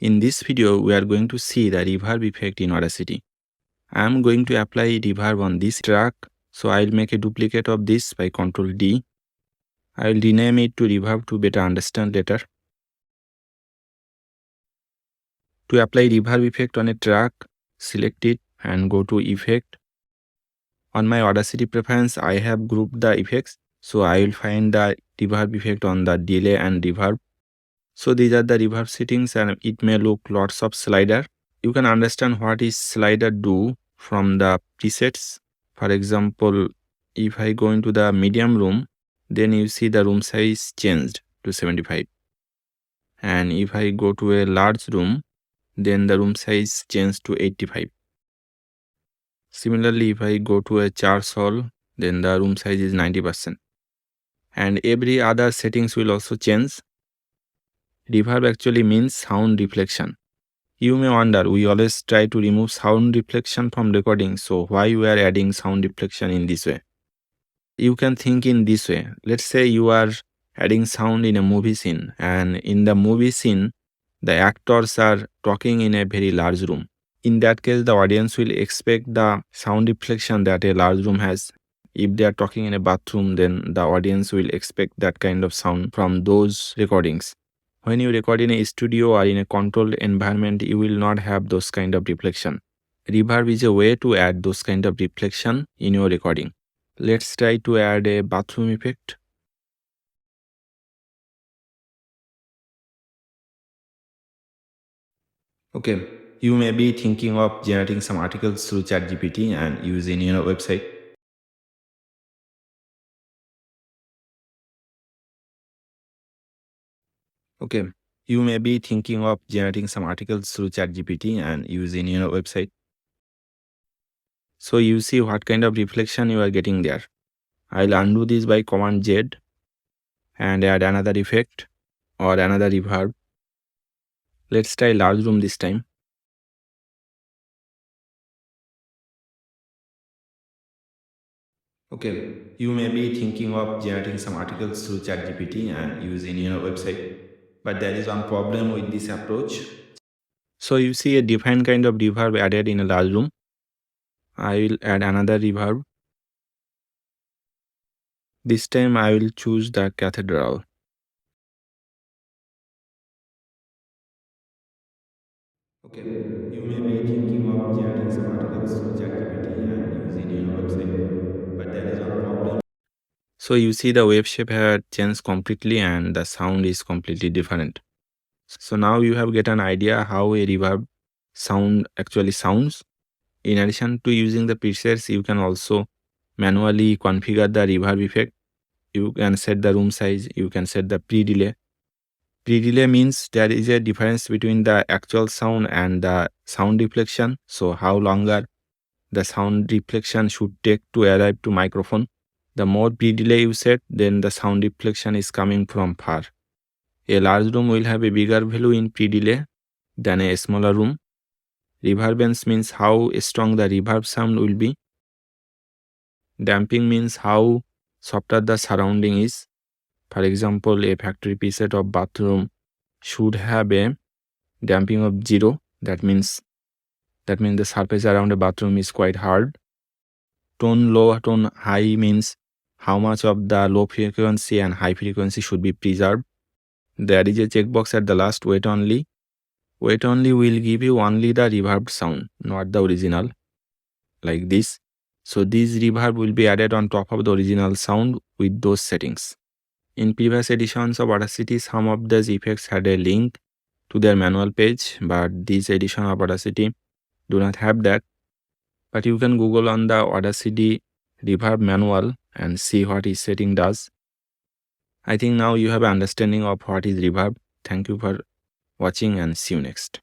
In this video, we are going to see the reverb effect in Audacity. I am going to apply reverb on this track, so I will make a duplicate of this by Ctrl D. I will rename it to reverb to better understand later. To apply reverb effect on a track, select it and go to Effect. On my Audacity preference, I have grouped the effects, so I will find the reverb effect on the delay and reverb. So these are the reverb settings and it may look lots of slider. You can understand what is slider do from the presets. For example, if I go into the medium room, then you see the room size changed to 75. And if I go to a large room, then the room size changed to 85. Similarly, if I go to a charge hall, then the room size is 90%. And every other settings will also change. Reverb actually means sound reflection. You may wonder, we always try to remove sound reflection from recording, so why we are adding sound reflection in this way? You can think in this way. Let's say you are adding sound in a movie scene, and in the movie scene, the actors are talking in a very large room. In that case, the audience will expect the sound reflection that a large room has. If they are talking in a bathroom, then the audience will expect that kind of sound from those recordings. When you record in a studio or in a controlled environment, you will not have those kind of reflection. Reverb is a way to add those kind of reflection in your recording. Let's try to add a bathroom effect. Okay, you may be thinking of generating some articles through ChatGPT and using your website. Okay, you may be thinking of generating some articles through ChatGPT and using your website. So you see what kind of reflection you are getting there. I'll undo this by Command Z and add another effect or another reverb. Let's try large room this time. Okay, you may be thinking of generating some articles through ChatGPT and using your website, but there is one problem with this approach. So you see a different kind of reverb added in a large room. I will add another reverb. This time I will choose the cathedral. Okay, you may be thinking of generating some articles through ChatGPT and using your website, but there is one problem. So you see the wave shape had changed completely and the sound is completely different. So now you have get an idea how a reverb sound actually sounds. In addition to using the presets, you can also manually configure the reverb effect. You can set the room size, you can set the pre-delay. Pre-delay means there is a difference between the actual sound and the sound reflection. So how longer the sound reflection should take to arrive to microphone. The more pre-delay you set, then the sound reflection is coming from far. A large room will have a bigger value in pre-delay than a smaller room. Reverbance means how strong the reverb sound will be. Damping means how softer the surrounding is. For example, a factory preset of bathroom should have a damping of 0. That means the surface around a bathroom is quite hard. Tone low, tone high means how much of the low frequency and high frequency should be preserved. There is a checkbox at the last, wait only. Wait only will give you only the reverbed sound, not the original, like this. So this reverb will be added on top of the original sound with those settings. In previous editions of Audacity, some of these effects had a link to their manual page, but this edition of Audacity do not have that. But you can Google on the Audacity reverb manual and see what each setting does. I think now you have an understanding of what is reverb. Thank you for watching and see you next.